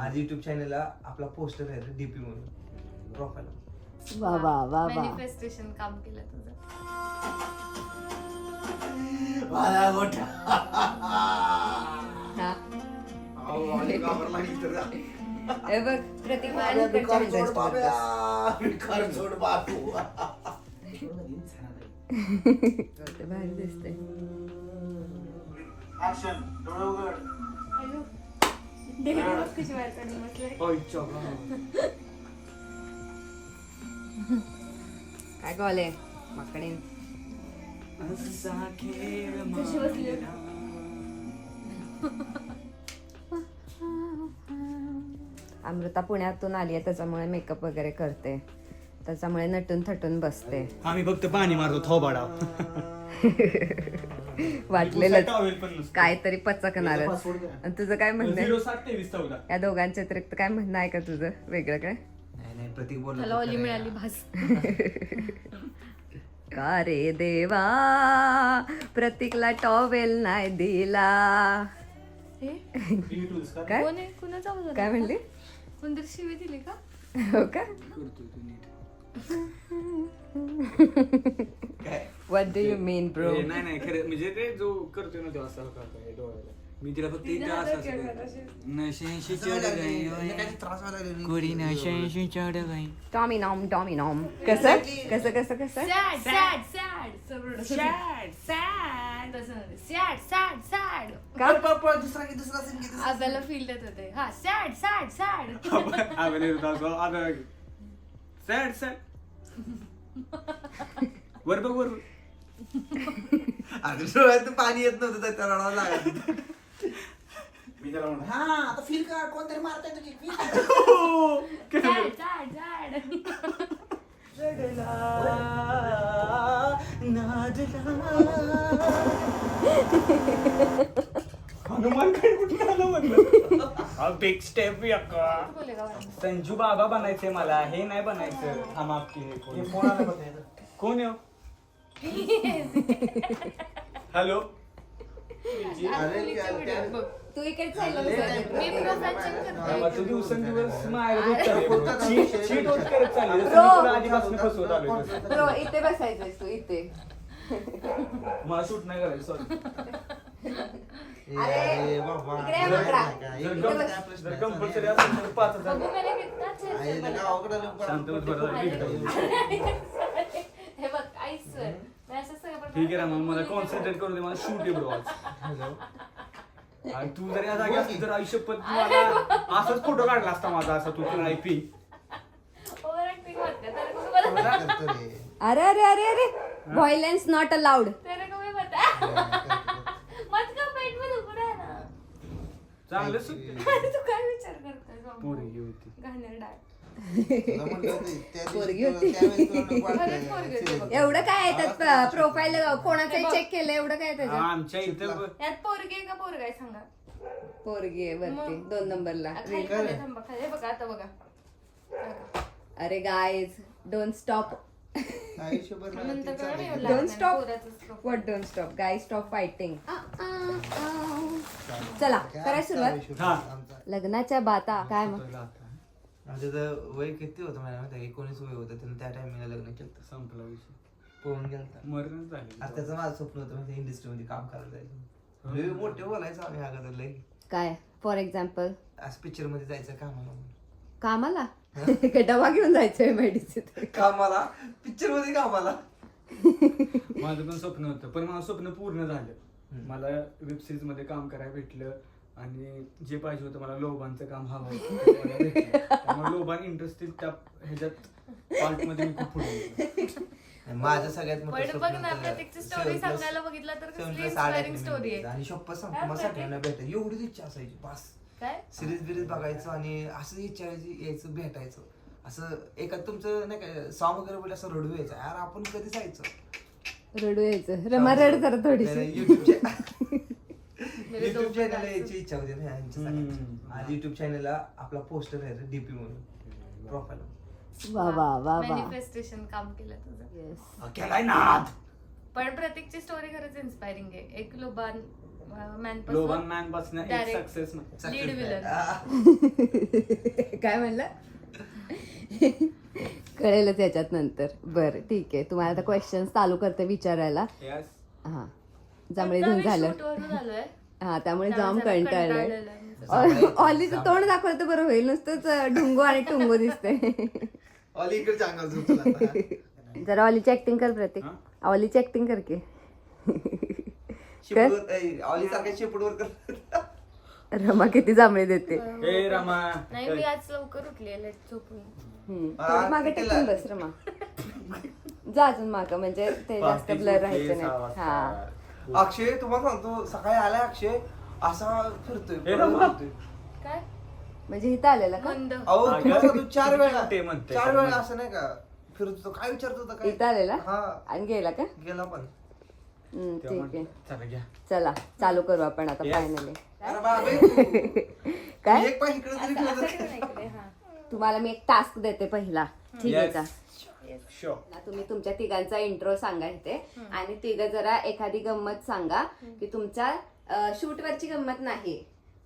आज युट्यूब चॅनलला आपला पोस्टर आहे डीपी म्हणून प्रोफाईल. वा वा वा वा. मॅनिफेस्टेशन काम केलं तुझं. मला मोठा हा. अहो, आणि घाबर लागली तर जा. हे बघ प्रतीक माझ्या कडच्या भिकार interest सोड बाब्या, करतोस. भिकार सोड बापू. ते भारी दिसतंय. Action, डोळे उघड. कशी बाहेर काढून बसले. काय कॉले माकडे कशी बसली होती? अमृता पुण्यातून आली आहे त्याच्यामुळे मेकअप वगैरे करते, त्याच्यामुळे नटून थटून बसते. आम्ही फक्त पाणी मारतो थोबाडा. वाटलेलं काहीतरी पचकणारच. आणि तुझं काय म्हणणं आहे? 0723 या दोघांच्या व्यतिरिक्त काय म्हणणं आहे का तुझं वेगळं काय? नाही नाही, प्रतीक बोलला मला ओली मिळाली भास. का रे देवा प्रतीकला टॉवेल नाही दिला. हे काय कोण आहे? कुणाचा आवाज आला? काय म्हणली? कोणतरी शिवी दिली का? हो का? What do you mean bro? नाही नाही खरं म्हणजे ते जो करतोय ना तो असा करतोय डोळ्याला. मी तिला फक्त इथे असं नशेशी चढ गई काही त्रास व्हायला लागले. कोरी नशेशी चढ गई. टॉमिनॉम टॉमिनॉम. कसं कसं कसं कसं? Sad sad sad sad sad तसं नव्हतं. सॅड सॅड सॅड का? दुसरा संगीत. आपल्याला फील देत होते. हा सॅड सॅड सॅड. आपण येत असो आता सॅड सॅड वर बघ वर बघ. अगं डोळ्यात पाणी येत नव्हतं तर त्याला रडावं लागलं. मी त्याला म्हणतो, हा आता फील कर, कोणतरी मारताय तुझी feel कर." Sad sad sad. हनुमान काय कुठे आलं म्हटलं. बिग स्टेप यक्का. बोलेगा बाळा. संजू बाबा बनायचंय मला, हे नाही बनायचं. हम आपके हे कोण फोन आला बघ याचा. कोण आहे हो? हॅलो अरे त्या- बघ. तू इकडे चालला मी प्रोफाईल चेक करते. तू दिवसेंदिवस चीट होत करत चालली जसं Bro. मी तुला आधीपासून फसवत आलोय तसं. ब्रो इथे बसायचंस तू इथे. मला शूट नाही करायचं सॉरी. अरे बाबा. इकडे ये बकरा. काय- इथे बस. जर कंपल्सरी असेल तर 5,000. बघू मला कितना अच्छा आई, है. गावाकडं लोकं- शांत बस बरं. हे बघ आईस सर मी असं सगळं ठीक आहे ना मग मला कॉन्सन्ट्रेट करू दे, मला शूट आहे ब्रो आज. आणि तू जर या जागी असती तर आयुष्यपत मला असाच फोटो काढला असता माझा असा तू तुला आयपी. ओव्हर ऍक्टिंग मत कर. तेरे को भी पता करतो रे. अरे अरे अरे अरे व्हायलेन्स नॉट अलाउड. तेरे को भी पता मत का पेट में दुखू रहा है ना. चांगलं सुट तू काय विचार करतोय पोरगी होती. घाणेर डाळ. तुला म्हणलं होतं, त्या दिवशी पोरगी तुला- होती. त्यावेळेस तुला नको खरंच वाटलं. पोरगी होती बघ. एवढं काय आहे त्यात? प्रोफाईल कोणाचंही चेक केलं एवढं काय आहे त्याच्यात? आमच्या इथं यात पोरगी आहे का पोरगा आहे सांगा. पोरगी आहे वरती मग. 2 नंबरला. खाली खाली थांबा खाली हे बघा आता बघा. अरे गाईज डोंट स्टॉप. आयुष्यभर नंतर राहते कळलं चालेल. एवढं Don't लागतं stop. पोराचंच profile. What don't stop guys stop fighting. चला करायला सुरुवात. हा. आमचा- लग्नाच्या बाता काय मग? आमचं तर वय किती होतं मला माहिती आहे? 19 वय होतं. त्यानं त्या टाइमिंगला लग्न केलं. संपला विषय. पळून गेलता. मरणच झाली. आज त्याचं माझं स्वप्न होतं म्हणजे इंडस्ट्रीमध्ये काम करायला जायचं. लय मोठे बोलायचं आम्ही अगोदर लय. काय फॉर एक्झाम्पल? आज पिक्चर मध्ये जायचं कामाला म्हणून. कामाला? डबा घेऊन जायचंय मेडिसिन. कामाला पिक्चर मध्ये कामाला. माझं पण स्वप्न होतं पण माझं स्वप्न पूर्ण झालं. मला वेब सिरीज मध्ये काम करायला भेटलं आणि जे पाहिजे होतं मला लोबांचं काम हवं होतं ते मला भेटलं. त्यामुळे लोबान इंडस्ट्रीत त्या ह्याच्यात पार्ट मध्ये मी खूप पुढे गेलो. माझं सगळ्यात मोठं पण स्वप्न बघ ना होतं प्रत्येकची 7 स्टोरी plus- सांगायला बघितलं तर 7 कसली plus इन्स्पायरिंग 8 स्टोरी आहे. आणि शप्प सांगतो काय मला प्रत्येक- सगळ्यांना भेटायचं एवढीच इच्छा असायची बस. काय सिरीज बिरीज बघायचं आणि असं इच्छा यायचं भेटायचं. असं एका तुमचं नाही का सॉंग वगैरे बोल असं रडू यायचं यार आपण कधी जायचं. रडू यायचं. रमा रड जरा थोडीशी. युट्यूब चॅनल यायची इच्छा होती ना यांच्यासाठी. आज युट्यूब चॅनलला आपला पोस्टर आहे डीपी म्हणून प्रोफाईल. वा वा वा वा. मॅनिफेस्टेशन काम केलं तुझं. येस. केलाय नाद. पण प्रत्येकची स्टोरी खरंच इन्स्पायरिंग आहे. एक लोबान मॅन लोबान मॅन पासून एक Direct. Success lead villain. काय म्हणलं कळेलच याच्यात नंतर. बरं ठीक आहे, तुम्हाला आता क्वेश्चन चालू करते विचारायला. हा जांभळे धुवून झालं. आलोय हा त्यामुळे जाम कंटाळलंय. कंटाळलेलं. ऑलीचं तोंड दाखवलं तर बरं होईल, नुसतंच ढुंगो आणि टुंगो दिसते. ऑली इकडे चांगला झोपला आता. जरा ऑलीची ऍक्टिंग कर प्रतीक. ऑलीची ऍक्टिंग कर की. ऑली सारख्या शेपूटवर कर. रमा किती जांभळे देते. ए रमा नाही मी आज लवकर उठली लेट झोपून. थोडं मागे टेकून बस रमा. जा अजून मागं, म्हणजे ते जास्त ब्लर राहायचं नाही. हा अक्षय तुम्हाला सांगतो सकाळी आलाय अक्षय असा फिरतोय ए, रमा. काय म्हणजे इथं आलेला का? मंद. अहो तुम्हाला सांगतो 4 वेळा ते म्हणते. 4 वेळा असं नाही का फिरत होतो. काय विचारत होता काय इथं आलेला हा आणि गेला का? गेला पण. ठीक आहे, चला घ्या. चला चालू करू आपण आता Yes. फायनली. अरे बाबे तू. काय एक पाय इकडे तरी असं ठेवलं. ठेव ना इकडे, हा. तुम्हाला मी एक टास्क देते पहिला, ठीक आहे का? Sure. ना तुम्ही तुमच्या तिघांचा इंट्रो सांगा इथे, आणि तिघं जरा एखादी गंमत सांगा की तुमच्या शूट वरची गंमत नाही,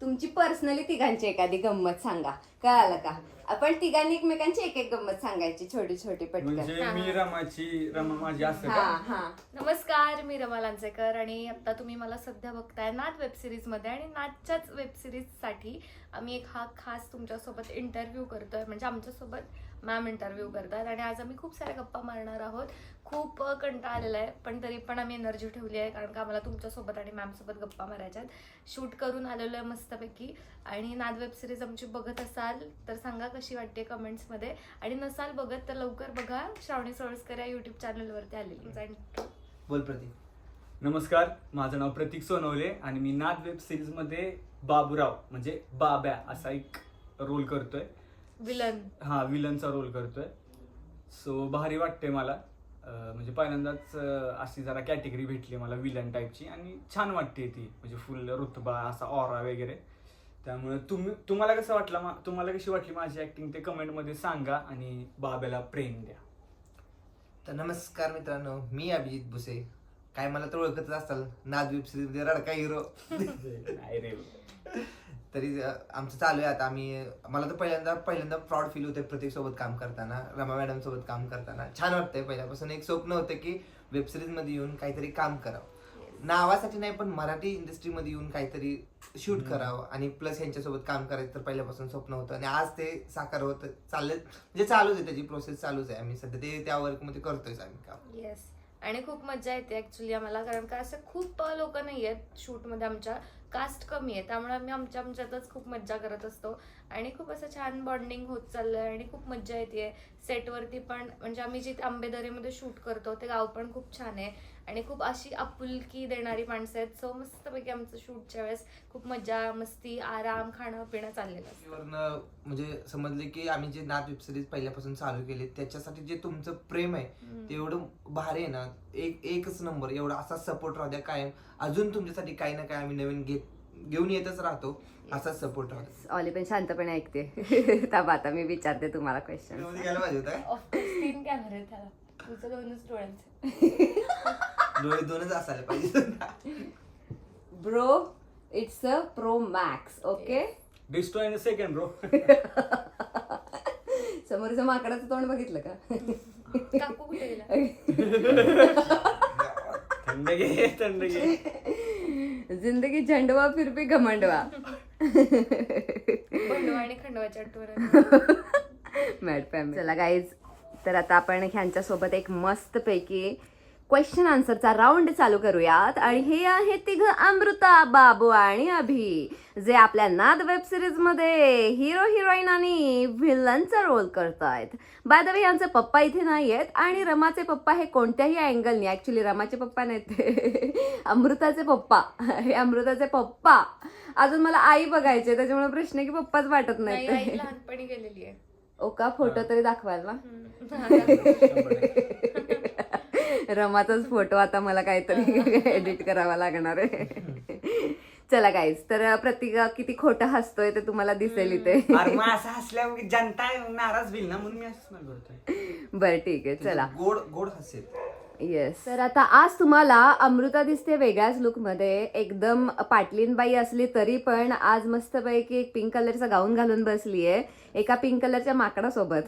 तुमची पर्सनली तिघांची एखादी गंमत सांगा. कळालं का? आपण तिघांनी एकमेकांची एक एक गंमत सांगायची, छोटी छोटी पटकन. म्हणजे मी रमा माझी असं हा का? हा नमस्कार, मी रमा लांजेकर आणि आता तुम्ही मला सध्या बघताय नाद वेब सिरीज मध्ये. आणि नादच्याच वेब सिरीज साठी आम्ही एक हा खास तुमच्यासोबत इंटरव्ह्यू करतोय, म्हणजे आमच्यासोबत मॅम इंटरव्ह्यू करतात. आणि आज आम्ही खूप साऱ्या गप्पा मारणार आहोत. खूप कंटाळा आलेला आहे, पण तरी पण आम्ही एनर्जी ठेवली आहे, कारण का आम्हाला तुमच्यासोबत आणि मॅमसोबत गप्पा मारायच्या आहेत. शूट करून आलेलो आहे मस्तपैकी. आणि नाद वेब सिरीज आमची बघत असाल तर सांगा कशी वाटते कमेंट्समध्ये, आणि नसाल बघत तर लवकर बघा. श्रावणी सोळसकर या यूट्यूब चॅनलवरती आलेली. बोल प्रतीक. नमस्कार, माझं नाव प्रतीक सोनवले आणि मी नाद वेब सिरीज मध्ये बाबूराव म्हणजे बाब्या असा एक रोल करतोय. विलन. हा विलनचा रोल करतोय. सो भारी वाटते मला. म्हणजे पहिल्यांदाच अशी जरा कॅटेगरी भेटली मला विलन टाईपची, आणि छान वाटते ती, म्हणजे फुल रुतबा असा ऑरा वगैरे. त्यामुळे तुम्हाला कसं वाटलं, तुम्हाला कशी वाटली माझी ऍक्टिंग ते कमेंट मध्ये सांगा, आणि बाब्याला प्रेम द्या. तर नमस्कार मित्रांनो, मी अभिजित भुसे. काय मला तर ओळखतच असाल, नाद वेब सिरीज मध्ये रडका हिरो. नाही रे. तरी आमचं चालू आहे आता. मला तर पहिल्यांदा प्राऊड फील होते प्रतीक सोबत काम करताना, रमा मॅडम सोबत काम करताना. छान वाटतंय. पहिल्यापासून एक स्वप्न होतं की वेब सिरीज मध्ये येऊन काहीतरी काम करावं, नावासाठी नाही पण मराठी इंडस्ट्रीमध्ये येऊन काहीतरी शूट करावं, आणि प्लस यांच्यासोबत काम करायचं तर पहिल्यापासून स्वप्न होतं. आणि आज ते साकार होतं. म्हणजे चालूच आहे, त्याची प्रोसेस चालूच आहे. आम्ही सध्या त्या वर्कमध्ये करतोय आम्ही काम. येस. आणि खूप मजा येते ऍक्च्युली आम्हाला, कारण का असं खूप लोक नाही आहेत शूटमध्ये, आमच्या कास्ट कमी आहे, त्यामुळे आम्ही आमच्यातच खूप मज्जा करत असतो. आणि खूप असं छान बॉन्डिंग होत चाललंय आणि खूप मज्जा येते सेटवरती पण. म्हणजे आम्ही जिथे आंबेदरीमध्ये शूट करतो ते गाव पण खूप छान आहे, आणि खूप अशी आपुलकी देणारी माणसं आहेत. सो मस्तपैकी आमचं शूटच्या वेळेस खूप मजा मस्ती आराम खाणं पिणं चाललेलं असतं. म्हणजे समजले की आम्ही जे नाद वेब सिरीज पहिल्यापासून चालू केली त्याच्यासाठी जे तुमचं प्रेम आहे ते एवढं भारी आहे ना. एकच नंबर. एवढा असा सपोर्ट राहू द्या कायम. अजून तुमच्यासाठी काही ना काही आम्ही नवीन घेऊन येतच राहतो. असाच सपोर्ट राहू द्या. ऑली पण शांतपणे ऐकते. थांबा आता मी विचारते तुम्हाला क्वेश्चन. घ्यायला पाहिजे होतं. ऑफकोर्स 3 कॅमेरे आहेत त्याला, तुझं 2च डोळ्यांचे. डोळे 2च असायला पाहिजे. Bro it's a pro max. Okay, destroy in a second bro. समोरचं माकडाचं तोंड बघितलं का? काकू कुठे गेला? थंड घे. जिंदगी झंडवा फिर भी घमंडवा. बंडवा आणि खंडवाच्या आठवण. Mad family. चला गाईज, तर आता आपण ह्यांच्या सोबत एक मस्त पैकी क्वेश्चन आन्सरचा राऊंड चालू करूयात. आणि हे आहे तिघं अमृता, बाबू आणि अभि, जे आपल्या नाद वेब सिरीज मध्ये हिरो हिरोईन आणि व्हिलनचा रोल करतायत. बाय द वे यांचे पप्पा इथे नाही आहेत, आणि रमाचे पप्पा हे कोणत्याही अँगलनी, ऍक्च्युली रमाचे पप्पा नाहीत ते अमृताचे पप्पा. हे अमृताचे पप्पा. अजून मला आई बघायचे, त्याच्यामुळे प्रश्न आहे की पप्पाच वाटत नाही, नाही. आई लहानपणी गेलेली आहे. ओका, फोटो तरी दाखवाल ना. रमाचाच फोटो आता मला काहीतरी एडिट करावा लागणार आहे. चला गाईज, तर प्रतीक किती खोटं हसतोय ते तुम्हाला दिसेल इथे. अरे मग असं हसल्यावर जनता नाराज होईल ना, म्हणून मी असं करतोय. बरं ठीक आहे, चला. गोड गोड हसेल. येस. तर आता आज तुम्हाला अमृता दिसते वेगळ्याच लुक मध्ये, एकदम पाटलीनबाई असली तरी पण आज मस्तपैकी एक पिंक कलरचा गाऊन घालून बसलीये एका पिंक कलरच्या माकडासोबत.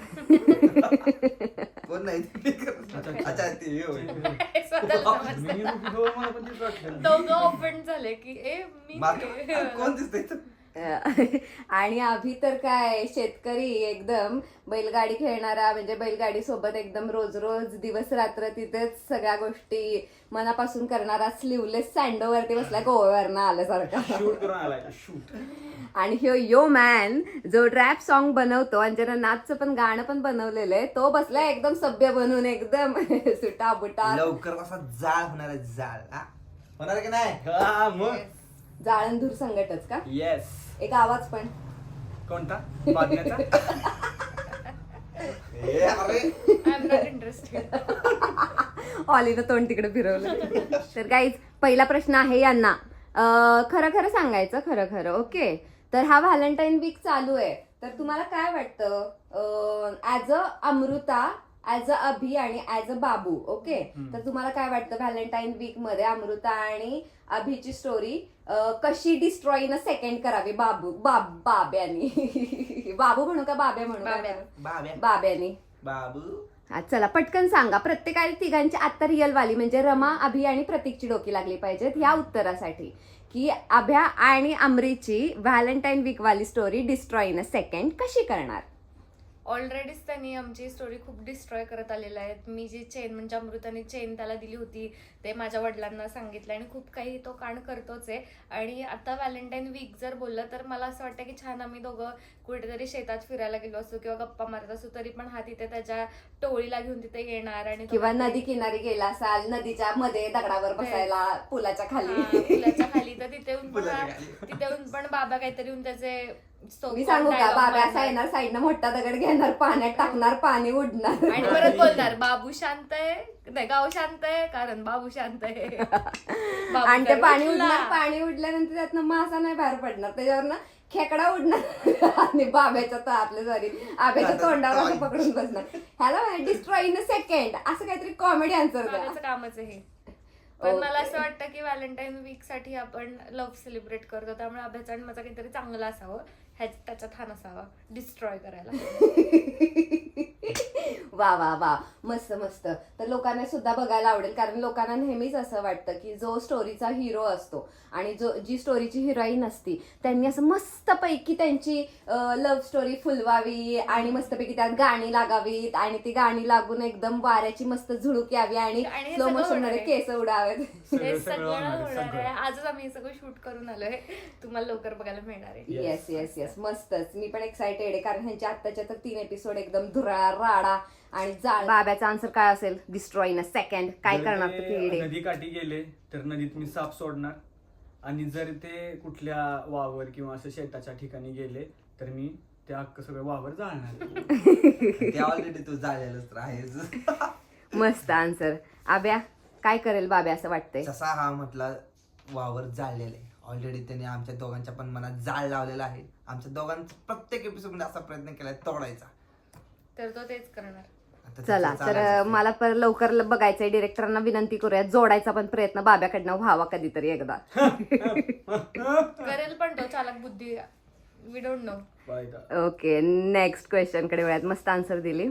कोण नाही अच्छा ते होय. स्वतःला समजतं. मी हो, मला पण तेच वाटलं. दोघं ऑफेंड झाले की मी कोण दिसतंय आणि अभि तर काय शेतकरी एकदम बैलगाडी खेळणारा, म्हणजे बैलगाडी सोबत एकदम रोज रोज दिवस रात्र तिथेच सगळ्या गोष्टी मनापासून करणारा, स्लीवलेस सँडोवरती बसला गोव्यावरनं आल्यासारखा. शूट करून आलाय शूट. आणि यो मॅन जो रॅप सॉन्ग बनवतो आणि ज्यानं नाचचं पण गाणं पण बनवलेलं आहे, तो बसलाय एकदम सभ्य बनून एकदम सुटा बुटा. लवकर असा जाळ होणार आहे, जाळ हा? होणार आहे की नाही? हा मग जाळंधूर संकटच का? येस. एक आवाज पण. कोणता बातम्याचा? ए, अरे आय एम नॉट इंटरेस्टेड. ऑलीनं तोंड तिकडे फिरवलं. तर गाईज पहिला प्रश्न आहे यांना, खरं खरं सांगायचं, खरं खरं. ओके, तर हा व्हॅलेंटाईन वीक चालू आहे, तर तुम्हाला काय वाटतं as a Amruta, as a Abhi आणि ऍज अ बाबू? ओके, तर तुम्हाला काय वाटतं व्हॅलेंटाईन वीक मध्ये अमृता आणि अभिची स्टोरी कशी डिस्ट्रॉय इन अ सेकंड करावी बाब्यानी? बाबू म्हणू का बाब्या म्हणू? बाब्या बाब्यानी. बाबू हा, चला पटकन सांगा. प्रत्येकाने तिघांची आता रिअल वाली म्हणजे रमा, अभि आणि प्रतीकची डोकी लागली पाहिजेत ह्या उत्तरासाठी, की अभ्या आणि अमरीची व्हॅलेंटाईन वीक वाली story destroy in a second कशी करणार? ऑलरेडीच त्यांनी आमची स्टोरी खूप डिस्ट्रॉय करत आलेला आहे. मी जी चेन म्हणजे अमृताने चेन त्याला दिली होती ते माझ्या वडिलांना सांगितलं आणि खूप काही तो कांड करतोच आहे. आणि आता व्हॅलेंटाईन वीक जर बोललं तर मला असं वाटतं की छान आम्ही दोघं कुठेतरी शेतात फिरायला गेलो असतो किंवा गप्पा मारत असतो तरी पण हा तिथे त्याच्या टोळीला घेऊन तिथे येणार आणि तो किंवा काहीतरी- नदी किनारी गेला असाल, नदीच्या मध्ये दगडावर बसायला पुलाच्या हा, खाली. पुलाच्या खाली, तर तिथे येऊन पण पुलाच्या खाली. तिथे येऊन पण बाबा काहीतरी येऊन त्याचे मी सांगू का, बाबा असा येणार, साईडनं मोठा दगड घेणार, पाण्यात टाकणार, पाणी उडणार आणि परत बोलणार बाबू शांत आहे, नाही गाव शांत आहे कारण बाबू शांत आहे. बाबू आणि ते तर पाणी उठला. उडणार, पाणी उडल्यानंतर त्यातनं मासा नाही बाहेर पडणार, त्याच्यावरनं खेकडा उडणार आणि बाब्याच्या तर आपल्या सॉरी आब्याच्या तोंडावर असं पकडून बसणार. ह्याला डिस्ट्रॉय इन अ सेकंड असं काहीतरी कॉमेडी आन्सर द्या. बाबाचं कामच आहे हे. पण मला असं वाटतं की व्हॅलेंटाईन वीक साठी आपण लव्ह सेलिब्रेट करतो, त्यामुळे अभ्यास आणि माझा काहीतरी चांगलं असावं, त्याच्यात हा नसावा डिस्ट्रॉय करायला. वा वा वा, मस्त मस्त. तर लोकांना सुद्धा बघायला आवडेल, कारण लोकांना नेहमीच असं वाटतं की जो स्टोरीचा हिरो असतो आणि जी स्टोरीची हिरोईन असती त्यांनी असं मस्तपैकी त्यांची लव्ह स्टोरी फुलवावी आणि मस्तपैकी त्यात गाणी लागावीत आणि ती गाणी लागून एकदम वाऱ्याची मस्त झुळूक यावी आणि आणि हे स्लो सगळं मोशन होणार मध्ये आहे. केस उडावेत. हे सगळं सगळं होणार आहे, होणार सगळं. आहे. आजच आम्ही हे सगळं शूट करून आलोय, तुम्हाला लवकर बघायला मिळणार आहे. येस येस येस, मस्तच. मी पण एक्साइटेड आहे, कारण ह्यांच्या आत्ताच्या तर 3 एपिसोड एकदम धुरा राडा आणि जाळ. बाब्याचा आन्सर काय असेल? Destroy in a second. काय जर करणार ते ते किडे? नदी काठी गेले तर नदीत मी साप सोडणार, आणि जर ते कुठल्या वावर किंवा असं शेताच्या ठिकाणी गेले तर मी ते अख्खं सगळं वावर जाळणार. ते ऑलरेडी तू झालेलंच आहेस. मस्त आन्सर. आब्या काय करेल बाब्या असं वाटतंय? जसा हा म्हटला वावर जाळलेला आहे, ऑलरेडी त्याने आमच्या दोघांच्या पण मनात जाळ लावलेला आहे. आमच्या दोघांचा प्रत्येक एपिसोड मध्ये असा प्रयत्न केलाय तोडायचा. तर तो तेच करणार. आता चला, त्याचं तर चालायचं. मला पर लवकर बघायचंय. डिरेक्टरांना विनंती करूया, जोडायचा पण प्रयत्न बाब्याकडनं व्हावा कधीतरी एकदा. करेल पण तो चालक बुद्धी, we don't know. Bye. Okay, next question कडे वळूयात. मस्त आन्सर दिली.